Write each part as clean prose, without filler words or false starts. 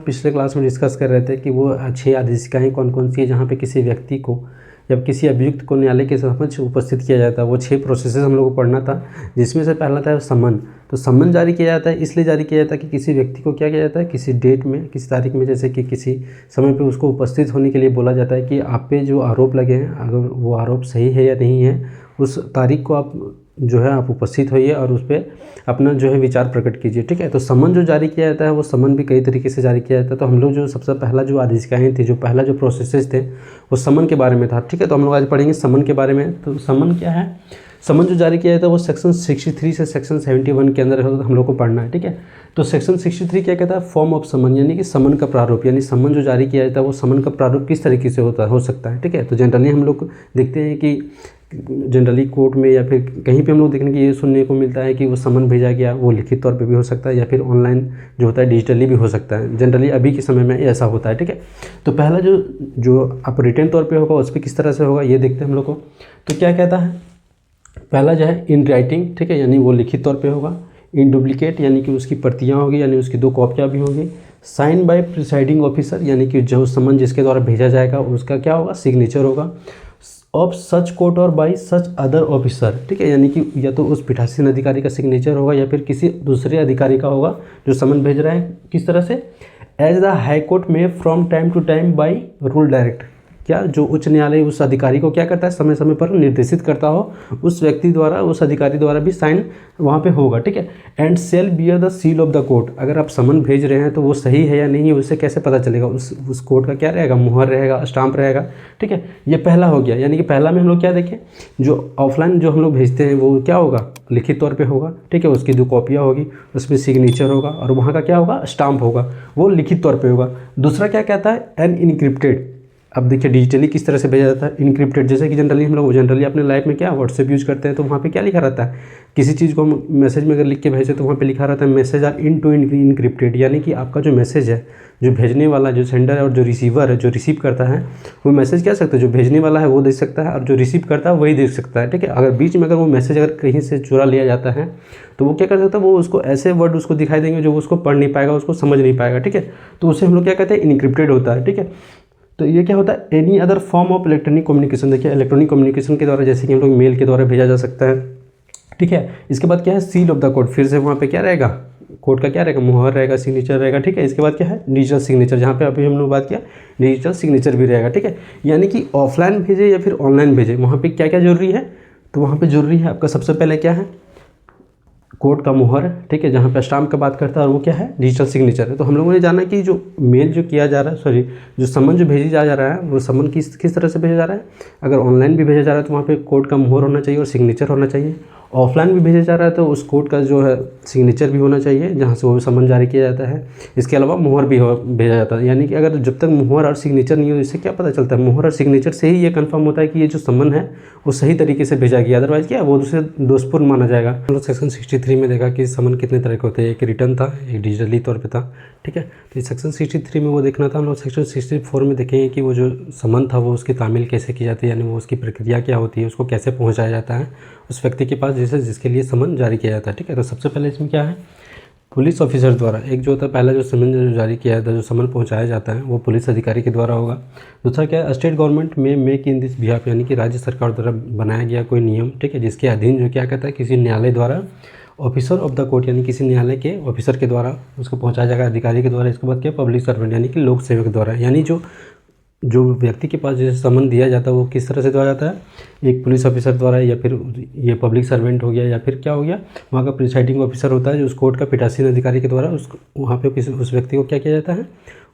पिछले क्लास में डिस्कस कर रहे थे कि वो 6 आदेशिकाएँ कौन कौन सी है जहाँ पे किसी व्यक्ति को जब किसी अभियुक्त को न्यायालय के समक्ष उपस्थित किया जाता है। वो 6 प्रोसेसेस हम लोग को पढ़ना था, जिसमें से पहला था समन। तो समन जारी किया जाता है, इसलिए जारी किया जाता है कि किसी व्यक्ति को क्या किया जाता है, किसी डेट में, किसी तारीख में, जैसे कि किसी समय पे उसको उपस्थित होने के लिए बोला जाता है कि आप पे जो आरोप लगे हैं, अगर वो आरोप सही है या नहीं है, उस तारीख को आप जो है आप उपस्थित होइए और उस पर अपना जो है विचार प्रकट कीजिए। ठीक है, तो समन जो जारी किया जाता है वो समन भी कई तरीके से जारी किया जाता है। तो हम लोग जो सबसे पहला जो आदेशिकाएँ थी, जो पहला जो प्रोसेसेस थे, वो समन के बारे में था। ठीक है, तो हम लोग आज पढ़ेंगे समन के बारे में। तो समन क्या है? समन जो जारी किया जाता है वो सेक्शन 63 से सेक्शन 71 के अंदर हम लोग को पढ़ना है। ठीक है, तो सेक्शन 63 क्या कहता है? फॉर्म ऑफ समन, यानी कि समन का प्रारूप, यानी समन जो जारी किया जाता है वो समन का प्रारूप किस तरीके से हो सकता है। ठीक है, तो जनरली हम लोग देखते हैं कि जनरली कोर्ट में या फिर कहीं पे हम लोग देखने की ये सुनने को मिलता है कि वो समन भेजा गया, वो लिखित तौर पे भी हो सकता है या फिर ऑनलाइन जो होता है डिजिटली भी हो सकता है। जनरली अभी के समय में ऐसा होता है। ठीक है, तो पहला जो आप रिटन तौर पे होगा उस पर किस तरह से होगा ये देखते हैं हम लोग को। तो क्या कहता है? पहला जो है इन राइटिंग, ठीक है, यानी वो लिखित तौर पर होगा। इन डुप्लीकेट, यानी कि उसकी प्रतियाँ होगी, यानी उसकी 2 कॉपियाँ भी होंगी। साइन बाय प्रिसाइडिंग ऑफिसर, यानी कि जो समन जिसके द्वारा भेजा जाएगा उसका क्या होगा? सिग्नेचर होगा। ऑफ सच कोर्ट और बाई सच अदर ऑफिसर, ठीक है, यानी कि या तो उस पीठासीन अधिकारी का सिग्नेचर होगा या फिर किसी दूसरे अधिकारी का होगा जो समन भेज रहा है। किस तरह से? एज द हाई कोर्ट में from time to time by rule direct, क्या जो उच्च न्यायालय उस अधिकारी को क्या करता है? समय समय पर निर्देशित करता हो, उस व्यक्ति द्वारा, उस अधिकारी द्वारा भी साइन वहाँ पे होगा। ठीक है, and shall bear the seal of the court, अगर आप समन भेज रहे हैं तो वो सही है या नहीं है उससे कैसे पता चलेगा? उस कोर्ट का क्या रहेगा? मुहर रहेगा, स्टाम्प रहेगा। ठीक है, ये पहला हो गया। यानी कि पहला में हम लोग क्या देखें, जो ऑफलाइन जो हम लोग भेजते हैं वो क्या होगा? लिखित तौर पे होगा। ठीक है, उसकी 2 कॉपियाँ होगी, उसमें सिग्नेचर होगा और वहाँ का क्या होगा? स्टाम्प होगा, वो लिखित तौर पे होगा। दूसरा क्या कहता है? An encrypted. अब देखिए डिजिटली किस तरह से भेजा जाता है? इनक्रिप्टेड, जैसे कि जनरली हम लोग अपने लाइफ में क्या व्हाट्सएप यूज़ करते हैं तो वहाँ पे क्या लिखा रहता है? किसी चीज़ को हम मैसेज में अगर लिख के भेजें तो वहाँ पे लिखा रहता है message are in to encrypted, यानी कि आपका जो मैसेज है, जो भेजने वाला, जो सेंडर है और जो रिसीवर है, जो रिसीव करता है, वो मैसेज क्या सकता है? जो भेजने वाला है वो देख सकता है और जो रिसीव करता है वही देख सकता है। ठीक है, अगर बीच में अगर वो मैसेज अगर कहीं से चुरा लिया जाता है तो वो क्या कर सकता है? वो उसको ऐसे वर्ड उसको दिखाई देंगे जो उसको पढ़ नहीं पाएगा, उसको समझ नहीं पाएगा। ठीक है, तो उसे हम लोग क्या कहते हैं? इनक्रिप्टेड होता है। ठीक है, तो ये क्या होता है? Any other form of electronic communication. देखिए इलेक्ट्रॉनिक कम्युनिकेशन के द्वारा, जैसे कि हम लोग मेल के द्वारा भेजा जा सकता है। ठीक है, इसके बाद क्या है? सील ऑफ द कोर्ट, फिर से वहाँ पे क्या रहेगा? कोर्ट का क्या रहेगा? मुहर रहेगा, सिग्नेचर रहेगा। ठीक है, इसके बाद क्या है? डिजिटल सिग्नेचर, जहाँ पे अभी हम लोग बात किया डिजिटल सिग्नेचर भी रहेगा। ठीक है, यानी कि ऑफलाइन भेजे या फिर ऑनलाइन भेजे, वहाँ पर क्या क्या जरूरी है? तो वहाँ पर जरूरी है आपका सबसे पहले क्या है? कोर्ट का मुहर, ठीक है, जहाँ पे स्टाम्प का बात करता है, और वो क्या है? डिजिटल सिग्नेचर है। तो हम लोगों ने जाना कि जो मेल जो किया जा रहा है, सॉरी, जो समन जो भेजी जा रहा है वो समन किस तरह से भेजा जा रहा है? अगर ऑनलाइन भी भेजा जा रहा है तो वहाँ पे कोर्ट का मुहर होना चाहिए और सिग्नेचर होना चाहिए। ऑफलाइन भी भेजा जा रहा है तो उस कोर्ट का जो है सिग्नेचर भी होना चाहिए जहाँ से वो समन जारी किया जाता है। इसके अलावा मुहर भी भेजा जाता है, यानी कि अगर जब तक मुहर और सिग्नेचर नहीं हो, इससे क्या पता चलता है? मुहर और सिग्नेचर से ही ये कंफर्म होता है कि ये जो समन है वो सही तरीके से भेजा गया, अदरवाइज क्या वो दूसरे दोषपूर्ण माना जाएगा। हम लोग सेक्शन 63 में देखा कि समन कितने तरह के होते हैं। एक रिटर्न था, एक डिजिटली तौर पे था। ठीक है, तो सेक्शन 63 में वो देखना था। हम लोग सेक्शन 64 में देखेंगे कि वो जो समन था वो उसकी तामील कैसे की जाती है, यानी वो उसकी प्रक्रिया क्या होती है, उसको कैसे पहुँचाया जाता है उस व्यक्ति के पास जिसके लिए समन जारी किया जाता है। ठीक है, तो सबसे पहले इसमें क्या है? पुलिस ऑफिसर द्वारा, एक जो होता है पहला जो समन जो जारी किया जाता है, जो समन पहुंचाया जाता है वो पुलिस अधिकारी के द्वारा होगा। दूसरा क्या है? स्टेट गवर्नमेंट में मेक इन दिस बिहाफ, यानी कि राज्य सरकार द्वारा बनाया गया कोई नियम, ठीक है, जिसके अधीन जो क्या कहता है? किसी न्यायालय द्वारा, ऑफिसर ऑफ द कोर्ट, यानी किसी न्यायालय के ऑफिसर के द्वारा उसको पहुँचाया जाएगा, अधिकारी के द्वारा। इसके बाद क्या? पब्लिक सर्वेंट, यानी कि लोक सेवक द्वारा, यानी जो व्यक्ति के पास जैसे समन दिया जाता है वो किस तरह से दिया जाता है? एक पुलिस ऑफिसर द्वारा, या फिर ये पब्लिक सर्वेंट हो गया, या फिर क्या हो गया? वहाँ का प्रिसाइडिंग ऑफिसर होता है जो उस कोर्ट का पीठासीन अधिकारी के द्वारा वहाँ पे उस व्यक्ति को क्या किया जाता है?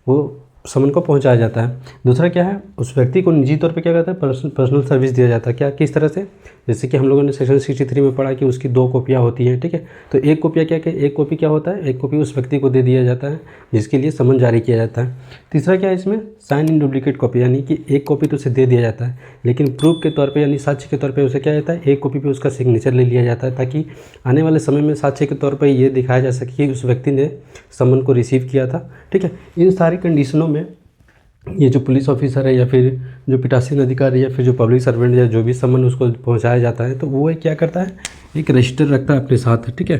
वो समन को पहुंचाया जाता है। दूसरा क्या है? उस व्यक्ति को निजी तौर पे क्या कहता है? पर्सनल सर्विस दिया जाता है। क्या किस तरह से? जैसे कि हम लोगों ने सेक्शन 63 में पढ़ा कि उसकी 2 कॉपियाँ होती हैं। ठीक है, तो एक कॉपी क्या होता है? एक कॉपी उस व्यक्ति को दे दिया जाता है जिसके लिए समन जारी किया जाता है। तीसरा क्या है इसमें? साइन इन डुप्लीकेट कॉपी, यानी कि एक कॉपी तो उसे दे दिया जाता है लेकिन प्रूफ के तौर पे, यानी साक्ष्य के तौर पे उसे क्या जाता है? एक कॉपी पे उसका सिग्नेचर ले लिया जाता है, ताकि आने वाले समय में साक्ष्य के तौर पे ये दिखाया जा सके कि उस व्यक्ति ने समन को रिसीव किया था। ठीक है, इन सारी कंडीशनों में ये जो पुलिस ऑफिसर है या फिर जो पीठासीन अधिकारी या फिर जो पब्लिक सर्वेंट या जो भी समन उसको पहुंचाया जाता है तो वो क्या करता है? एक रजिस्टर रखता है अपने साथ। ठीक है,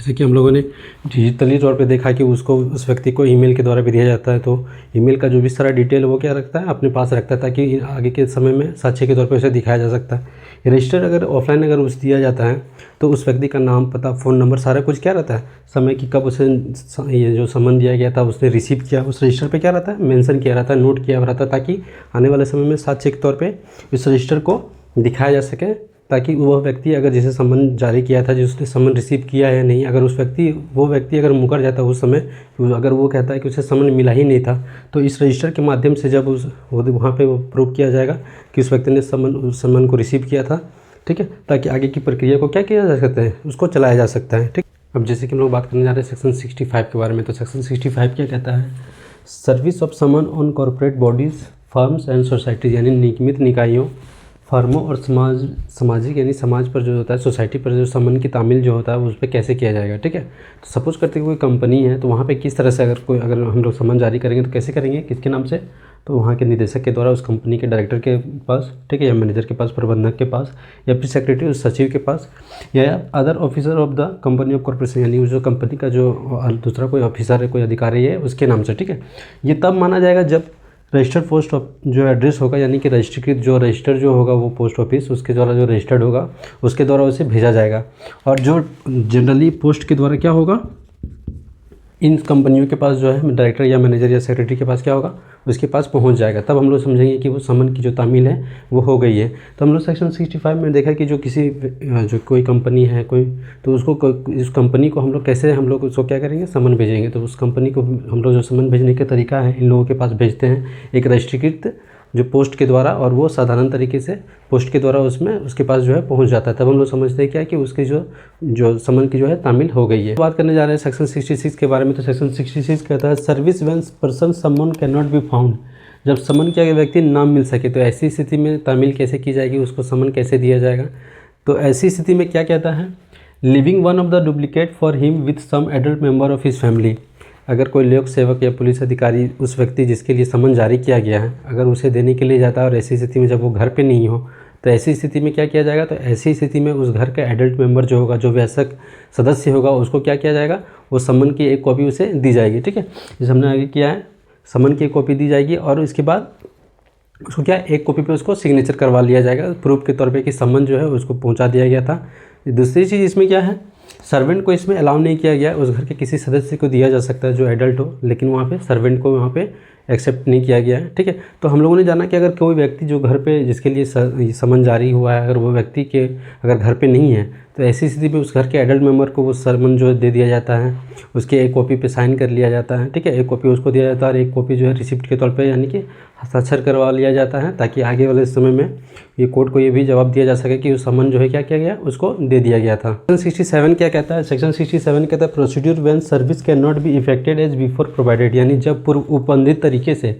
जैसे कि हम लोगों ने डिजिटली तौर पे देखा कि उसको उस व्यक्ति को ईमेल के द्वारा भी दिया जाता है, तो ईमेल का जो भी सारा डिटेल वो क्या रखता है अपने पास रखता है, ताकि आगे के समय में साक्ष्य के तौर पे उसे दिखाया जा सकता है। रजिस्टर अगर ऑफलाइन अगर उस दिया जाता है तो उस व्यक्ति का नाम, पता, फ़ोन नंबर सारा कुछ क्या रहता है, समय की कब उसे ये जो सम्मन दिया गया था उसने रिसीव किया, उस रजिस्टर पे क्या रहता है मेंशन किया रहता है, नोट किया रहता है, ताकि आने वाले समय में साक्ष्य के तौर पे इस रजिस्टर को दिखाया जा सके, ताकि वह व्यक्ति अगर जिसे सम्मन जारी किया था, जिसने सम्मन रिसीव किया है नहीं, अगर वो व्यक्ति अगर मुकर जाता है उस समय, अगर वो कहता है कि उसे सम्मन मिला ही नहीं था, तो इस रजिस्टर के माध्यम से जब वहाँ पे वो प्रूव किया जाएगा कि उस व्यक्ति ने सम्मन को रिसीव किया था, ठीक है, ताकि आगे की प्रक्रिया को क्या किया जा सकता है, उसको चलाया जा सकता है। ठीक, अब जैसे कि हम लोग बात करने जा रहे हैं सेक्शन 65 के बारे में, तो सेक्शन 65 क्या कहता है, service of summon on corporate bodies, firms and societies, यानी निगमित निकायों, फर्मों और सामाजिक यानी समाज पर जो होता है, सोसाइटी पर जो सम्मन की तामील जो होता है उस पर कैसे किया जाएगा। ठीक है, तो सपोज़ करते हैं कोई कंपनी है, तो वहाँ पे किस तरह से अगर हम लोग सम्मन जारी करेंगे तो कैसे करेंगे, किसके नाम से, तो वहाँ के निदेशक के द्वारा उस कंपनी के डायरेक्टर के पास, ठीक है, या मैनेजर के पास, प्रबंधक के पास, या फिर सेक्रेटरी उस सचिव के पास, या other officer of the company of corporation, यानी जो कंपनी का जो दूसरा कोई ऑफिसर है, कोई अधिकारी है, उसके नाम से। ठीक है, ये तब माना जाएगा जब रजिस्टर्ड पोस्ट जो एड्रेस होगा, यानी कि रजिस्ट्रीकृत जो रजिस्टर जो होगा वो पोस्ट ऑफिस उसके द्वारा जो रजिस्टर्ड होगा उसके द्वारा उसे भेजा जाएगा। और जो जनरली पोस्ट के द्वारा क्या होगा, इन कंपनियों के पास जो है डायरेक्टर या मैनेजर या सेक्रेटरी के पास क्या होगा, उसके पास पहुंच जाएगा, तब हम लोग समझेंगे कि वो सम्मन की जो तामील है वो हो गई है। तो हम लोग सेक्शन 65 में देखा कि जो कोई कंपनी है कोई, तो उसको इस कंपनी को हम लोग कैसे हम लोग उसको क्या करेंगे, सम्मन भेजेंगे। तो उस कंपनी को हम लोग जो सम्मन भेजने का तरीका है, इन लोगों के पास भेजते हैं एक रजिस्ट्रीकृत जो पोस्ट के द्वारा, और वो साधारण तरीके से पोस्ट के द्वारा उसमें उसके पास जो है पहुंच जाता है। तब हम लोग समझते हैं क्या कि उसकी जो सम्मन की जो है तामील हो गई है। बात करने जा रहे हैं सेक्शन 66 के बारे में। तो सेक्शन 66 कहता है सर्विस व्हेन पर्सन सम्मन कैन नॉट बी फाउंड, जब सम्मन किया गया व्यक्ति नाम मिल सके, तो ऐसी स्थिति में तामील कैसे की जाएगी, उसको सम्मन कैसे दिया जाएगा। तो ऐसी स्थिति में क्या कहता है, living one of the duplicate for him with some adult member of his family, अगर कोई लोक सेवक या पुलिस अधिकारी उस व्यक्ति जिसके लिए सम्मन जारी किया गया है अगर उसे देने के लिए जाता है, और ऐसी स्थिति में जब वो घर पे नहीं हो, तो ऐसी स्थिति में क्या किया जाएगा, तो ऐसी स्थिति में उस घर का एडल्ट मेंबर जो होगा, जो वयस्क सदस्य होगा, उसको क्या किया जाएगा, वो सम्मन की एक कॉपी उसे दी जाएगी। ठीक है, जैसे हमने आगे किया है, सम्मन की एक कॉपी दी जाएगी और इसके बाद उसको क्या एक कॉपी पे उसको सिग्नेचर करवा लिया जाएगा प्रूफ के तौर पे कि सम्मन जो है उसको पहुंचा दिया गया था। दूसरी चीज़ इसमें क्या है, सर्वेंट को इसमें अलाउ नहीं किया गया, उस घर के किसी सदस्य को दिया जा सकता है जो एडल्ट हो, लेकिन वहाँ पे सर्वेंट को वहाँ पे एक्सेप्ट नहीं किया गया है। ठीक है, तो हम लोगों ने जाना कि अगर कोई व्यक्ति जो घर पे जिसके लिए सम्मन जारी हुआ है, अगर वो व्यक्ति के अगर घर पे नहीं है, तो ऐसी स्थिति में उस घर के एडल्ट मेंबर को वो सम्मन जो दे दिया जाता है, उसके एक कॉपी पे साइन कर लिया जाता है। ठीक है, एक कॉपी उसको दिया जाता है और एक कॉपी जो है रिसिप्ट के तौर पे यानी कि हस्ताक्षर करवा लिया जाता है, ताकि आगे वाले समय में ये कोर्ट को ये भी जवाब दिया जा सके कि उस सम्मन जो है क्या किया गया, उसको दे दिया गया था। सेक्शन 67 क्या कहता है, सेक्शन 67 कहता है procedure when service can not be effected as before provided, यानी जब पूर्व उपबंधित तरीके से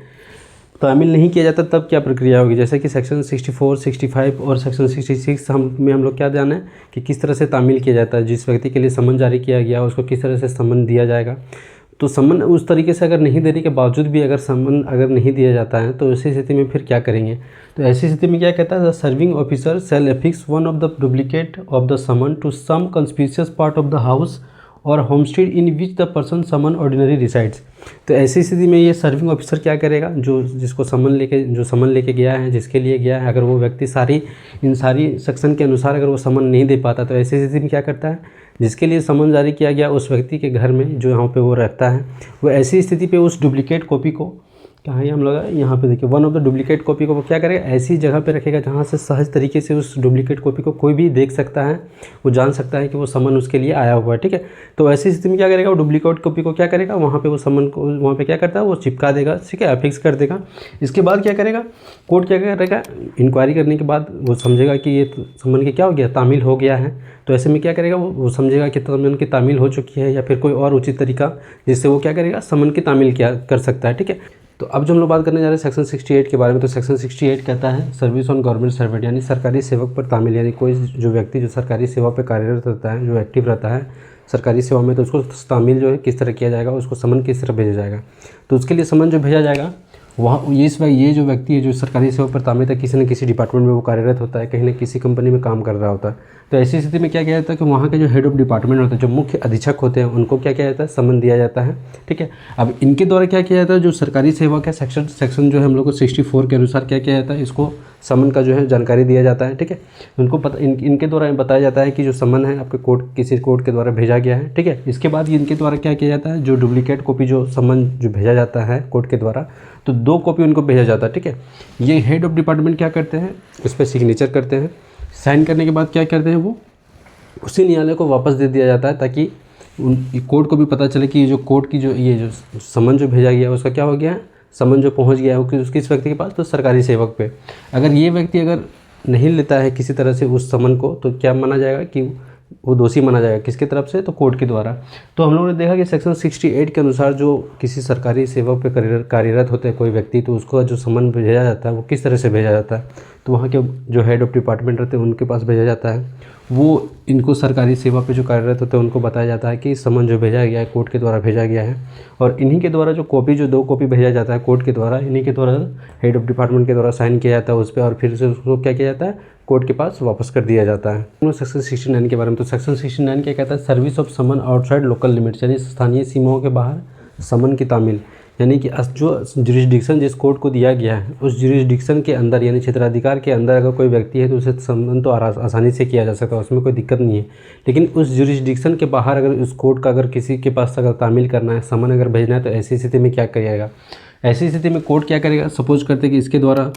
तामील नहीं किया जाता तब क्या प्रक्रिया होगी। जैसे कि सेक्शन 64, 65 और सेक्शन 66 हम लोग क्या जाना है कि किस तरह से तामील किया जाता है, जिस व्यक्ति के लिए सम्मन जारी किया गया उसको किस तरह से सम्मन दिया जाएगा। तो सम्मन उस तरीके से अगर नहीं देने के बावजूद भी अगर सम्मन अगर नहीं दिया जाता है, तो ऐसी स्थिति में फिर क्या करेंगे। तो ऐसी स्थिति में क्या कहता है, the serving officer shall affix one of the duplicate of the summon to some conspicuous part of the house or homestead in which the person summon ordinary resides. तो ऐसी स्थिति में ये सर्विंग ऑफिसर क्या करेगा, जिसको सम्मन लेके गया है, जिसके लिए गया है, अगर वो व्यक्ति इन सारी सेक्शन के अनुसार अगर वो सम्मन नहीं दे पाता, तो ऐसी स्थिति में क्या करता है, जिसके लिए सम्मन जारी किया गया उस व्यक्ति के घर में जो यहाँ पे वो रहता है, वो ऐसी स्थिति पे उस डुप्लीकेट कॉपी को, कहाँ है हम लोग यहाँ पे देखिए, one of the duplicate copy को वो क्या करेगा, ऐसी जगह पे रखेगा जहाँ से सहज तरीके से उस डुप्लीकेट कॉपी को कोई भी देख सकता है, वो जान सकता है कि वो सम्मन उसके लिए आया हुआ है। ठीक है, तो ऐसी स्थिति में क्या करेगा, वो डुप्लीकेट कॉपी को क्या करेगा, वहाँ पे वो सम्मन को वहाँ पे क्या करता है, वो चिपका देगा। ठीक है, अफिक्स कर देगा। इसके बाद क्या करेगा, कोर्ट क्या करेगा, इंक्वायरी करने के बाद वो समझेगा कि ये सम्मन के क्या हो गया, तामील हो गया है। तो ऐसे में क्या करेगा, वो समझेगा कि सम्मन की तामील हो चुकी है, या फिर कोई और उचित तरीका जिससे वो क्या करेगा, सम्मन की तामील क्या कर सकता है। ठीक है, तो अब जो हम लोग बात करने जा रहे हैं सेक्शन 68 के बारे में। तो सेक्शन 68 कहता है सर्विस ऑन गवर्नमेंट सर्वेंट, यानी सरकारी सेवक पर तामील, यानी कोई जो व्यक्ति जो सरकारी सेवा पर कार्यरत रहता है, जो एक्टिव रहता है सरकारी सेवा में, तो उसको तामील जो है किस तरह किया जाएगा, उसको समन किस तरह भेजा जाएगा। तो उसके लिए समन जो भेजा जाएगा वहाँ ये जो व्यक्ति है जो सरकारी सेवा पर तामिल है, किसी न किसी डिपार्टमेंट में वो कार्यरत होता है, कहीं ना किसी कंपनी में काम कर रहा होता है। तो ऐसी स्थिति में क्या किया जाता है कि वहाँ के जो हेड ऑफ डिपार्टमेंट होते हैं, जो मुख्य अधीक्षक होते हैं, उनको क्या किया जाता है, समन दिया जाता है। ठीक है, अब इनके द्वारा क्या किया जाता है, जो सरकारी सेवा का सेक्शन जो है हम लोग को 64 के अनुसार क्या किया जाता है, इसको समन का जो है जानकारी दिया जाता है। ठीक है, उनको पता इनके द्वारा बताया जाता है कि जो समन है आपके कोर्ट किसी कोर्ट के द्वारा भेजा गया है। ठीक है, इसके बाद इनके द्वारा क्या किया जाता है, जो डुप्लीकेट कॉपी जो समन जो भेजा जाता है कोर्ट के द्वारा, तो 2 कॉपी उनको भेजा जाता है। ठीक है, ये हेड ऑफ डिपार्टमेंट क्या करते हैं, उस पर सिग्नेचर करते हैं। साइन करने के बाद क्या करते हैं, वो उसी न्यायालय को वापस दे दिया जाता है, ताकि कोर्ट को भी पता चले कि जो कोर्ट की जो ये जो समन जो भेजा गया है उसका क्या हो गया है, समन जो पहुंच गया है वो किस व्यक्ति के पास, तो सरकारी सेवक पे। अगर ये व्यक्ति अगर नहीं लेता है किसी तरह से उस समन को, तो क्या माना जाएगा कि वो दोषी माना जाएगा, किसकी तरफ से, तो कोर्ट के द्वारा। तो हम लोगों ने देखा कि सेक्शन 68 के अनुसार जो किसी सरकारी सेवक पे कार्यरत होते हैं कोई व्यक्ति, तो उसको जो समन भेजा जाता है वो किस तरह से भेजा जाता है, तो वहाँ के जो हेड ऑफ डिपार्टमेंट रहते हैं उनके पास भेजा जाता है। वो इनको सरकारी सेवा पे जो कार्यरत होते हैं उनको बताया जाता है कि समन जो भेजा गया है कोर्ट के द्वारा भेजा गया है, और इन्हीं के द्वारा जो 2 कॉपी भेजा जाता है कोर्ट के द्वारा, इन्हीं के द्वारा हेड ऑफ डिपार्टमेंट के द्वारा साइन किया जाता है उस पर, और फिर से उसको क्या किया जाता है, कोर्ट के पास वापस कर दिया जाता है। सेक्शन 69 के बारे में, तो सेक्शन 69 क्या कहता है, service of summon outside local limits, यानी स्थानीय सीमाओं के बाहर समन की तामील, यानी कि जो जुरिस्डिक्शन जिस कोर्ट को दिया गया है उस जुरिस्डिक्शन के अंदर यानी क्षेत्राधिकार के अंदर अगर कोई व्यक्ति है तो उसे समन तो आसानी से किया जा सकता है, उसमें कोई दिक्कत नहीं है। लेकिन उस जुरिस्डिक्शन के बाहर अगर उस कोर्ट का अगर किसी के पास अगर तामील करना है, समन अगर भेजना है, तो ऐसी स्थिति में क्या करिएगा, ऐसी स्थिति में कोर्ट क्या करेगा, सपोज करते कि इसके द्वारा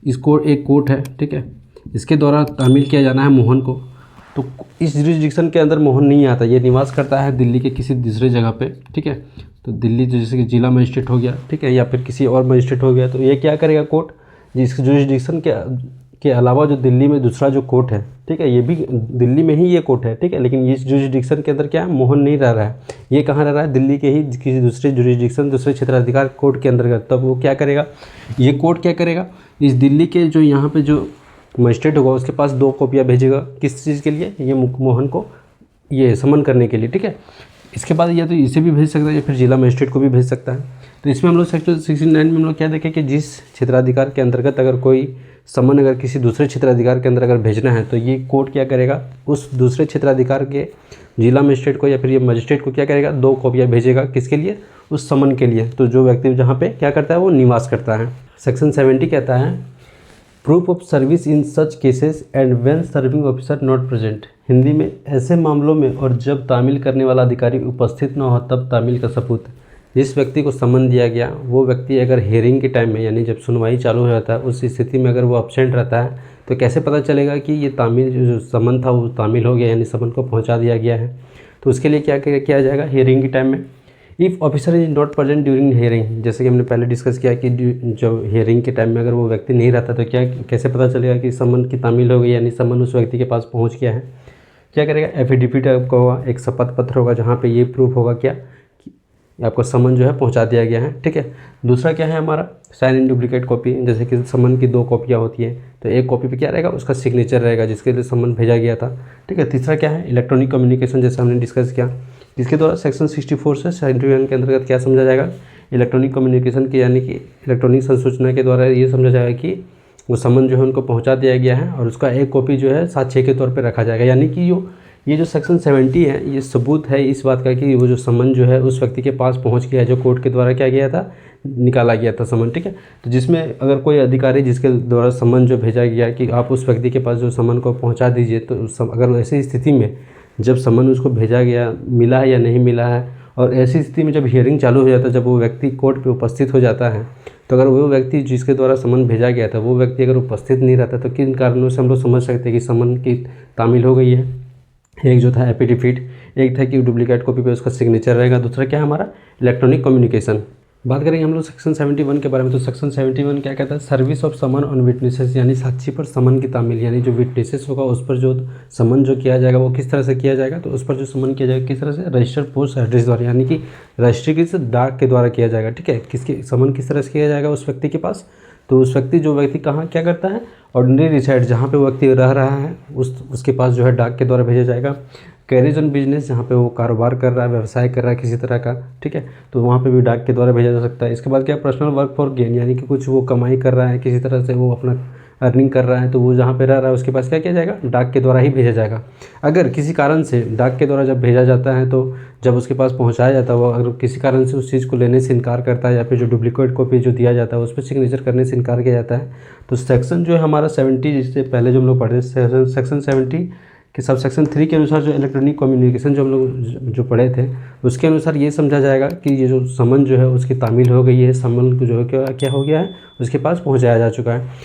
एक कोर्ट है, ठीक है, इसके द्वारा तामील किया जाना है मोहन को, तो इस जुरिस्डिक्शन के अंदर मोहन नहीं आता, ये निवास करता है दिल्ली के किसी दूसरे जगह पे। ठीक है, तो दिल्ली जैसे कि जिला मजिस्ट्रेट हो गया, ठीक है, या फिर किसी और मजिस्ट्रेट हो गया, तो ये क्या करेगा कोर्ट, जिस जुरिस्डिक्शन के अलावा जो दिल्ली में दूसरा जो कोर्ट है, ठीक है, ये भी दिल्ली में ही ये कोर्ट है, ठीक है, लेकिन इस जुरिस्डिक्शन के अंदर क्या है, मोहन नहीं रह रहा है, ये कहाँ रह रहा है, दिल्ली के ही किसी दूसरे जुरिस्डिक्शन दूसरे क्षेत्राधिकार कोर्ट के अंतर्गत। तब वो क्या करेगा, ये कोर्ट क्या करेगा, इस दिल्ली के जो यहाँ पे जो मजिस्ट्रेट होगा उसके पास 2 कॉपियाँ भेजेगा, किस चीज़ के लिए, ये मोहन को ये समन करने के लिए। ठीक है, इसके बाद या तो इसे भी भेज सकता है या फिर जिला मजिस्ट्रेट को भी भेज सकता है। तो इसमें हम लोग सेक्शन 69 में हम लोग क्या देखें कि जिस क्षेत्राधिकार के अंतर्गत अगर कोई समन अगर किसी दूसरे क्षेत्राधिकार के अंदर अगर भेजना है, तो ये कोर्ट क्या करेगा, उस दूसरे क्षेत्राधिकार के जिला मजिस्ट्रेट को या फिर ये मजिस्ट्रेट को क्या करेगा, 2 कॉपियाँ भेजेगा, किसके लिए, उस समन के लिए, तो जो व्यक्ति जहाँ पे क्या करता है वो निवास करता है। सेक्शन 70 कहता है proof of service in such cases and when serving officer not present, Hindi में ऐसे मामलों में और जब तामील करने वाला अधिकारी उपस्थित न हो तब तामील का सबूत। जिस व्यक्ति को समन दिया गया वो व्यक्ति अगर हियरिंग के टाइम में यानी जब सुनवाई चालू हो जाता है उस स्थिति में अगर वो अब्सेंट रहता है, तो कैसे पता चलेगा कि ये तामील जो समन था वो तामील हो गया यानी समन को पहुँचा दिया गया है। तो उसके लिए क्या किया जाएगा हियरिंग के टाइम में, if officer is not present during hearing, जैसे कि हमने पहले डिस्कस किया कि जब हियरिंग के टाइम में अगर वो व्यक्ति नहीं रहता तो कैसे पता चलेगा कि समन की तामील हो गई यानी समन उस व्यक्ति के पास पहुंच गया है। क्या करेगा, एफिडेविट आपका होगा, एक शपथ पत्र होगा जहाँ पे ये प्रूफ होगा क्या कि आपको समन जो है पहुँचा दिया गया है। ठीक है, दूसरा क्या है हमारा साइन इन डुप्लीकेट कॉपी, जैसे कि समन की 2 कॉपियाँ होती है तो एक कॉपी पे क्या रहेगा, उसका सिग्नेचर रहेगा जिसके लिए समन भेजा गया था। ठीक है, तीसरा क्या है इलेक्ट्रॉनिक कम्युनिकेशन, जैसे हमने डिस्कस किया, जिसके द्वारा सेक्शन 64 से 71 के अंतर्गत क्या समझा जाएगा, इलेक्ट्रॉनिक कम्युनिकेशन की यानी कि इलेक्ट्रॉनिक संसूचना के द्वारा ये समझा जाएगा कि वो समन जो है उनको पहुंचा दिया गया है और उसका एक कॉपी जो है साक्ष्य के तौर पे रखा जाएगा। यानी कि ये जो सेक्शन 70 है ये सबूत है इस बात का कि वो जो समन जो है उस व्यक्ति के पास पहुँच गया है जो कोर्ट के द्वारा क्या गया था, निकाला गया था समन। ठीक है, तो जिसमें अगर कोई अधिकारी जिसके द्वारा समन जो भेजा गया कि आप उस व्यक्ति के पास जो समन को पहुँचा दीजिए, तो अगर ऐसी स्थिति में जब समन उसको भेजा गया मिला है या नहीं मिला है, और ऐसी स्थिति में जब हियरिंग चालू हो जाता है, जब वो व्यक्ति कोर्ट पे उपस्थित हो जाता है, तो अगर वो व्यक्ति जिसके द्वारा समन भेजा गया था वो व्यक्ति अगर उपस्थित नहीं रहता तो किन कारणों से हम लोग समझ सकते हैं कि समन की तामील हो गई है। एक जो था एफिडेविट, एक था कि डुप्लीकेट कॉपी पे उसका सिग्नेचर रहेगा, दूसरा क्या है हमारा इलेक्ट्रॉनिक कम्युनिकेशन। बात करेंगे हम लोग सेक्शन 71 के बारे में, तो सेक्शन 71 क्या कहता है, service of summon on witnesses, यानी साक्षी पर समन की तामील, यानी जो विटनेसेस होगा उस पर जो समन जो किया जाएगा वो किस तरह से किया जाएगा, तो उस पर जो समन किया जाएगा किस तरह से, रजिस्टर्ड पोस्ट एड्रेस द्वारा, यानी कि राष्ट्रीयकृत डाक के द्वारा किया जाएगा। ठीक है, किसके समन किस तरह से किया जाएगा उस व्यक्ति के पास, तो उस व्यक्ति जो व्यक्ति कहाँ क्या करता है, ऑर्डिनरी रिसाइड जहाँ पे वो व्यक्ति रह रहा है उसके पास जो है डाक के द्वारा भेजा जाएगा। कैरीज ऑन बिजनेस जहाँ पे वो कारोबार कर रहा है, व्यवसाय कर रहा है किसी तरह का, ठीक है, तो वहाँ पे भी डाक के द्वारा भेजा जा सकता है। इसके बाद क्या, पर्सनल वर्क फॉर गेन, यानी कि कुछ वो कमाई कर रहा है किसी तरह से, वो अपना अर्निंग कर रहा है, तो वो जहाँ पे रह रहा है उसके पास क्या किया जाएगा, डाक के द्वारा ही भेजा जाएगा। अगर किसी कारण से डाक के द्वारा जब भेजा जाता है तो जब उसके पास पहुँचाया जाता है, वो अगर किसी कारण से उस चीज़ को लेने से इनकार करता है या फिर जो डुप्लीकेट कॉपी जो दिया जाता है उस पर सिग्नेचर करने से इनकार किया जाता है, तो सेक्शन जो है हमारा 70, जिससे पहले जो हम लोग पढ़े सेक्शन 70 कि सब सेक्शन 3 के अनुसार जो इलेक्ट्रॉनिक कम्युनिकेशन जो हम लोग जो पढ़े थे उसके अनुसार ये समझा जाएगा कि ये जो समन जो है उसकी तामील हो गई है, समन को जो है क्या हो गया है, उसके पास पहुंचाया जा चुका है।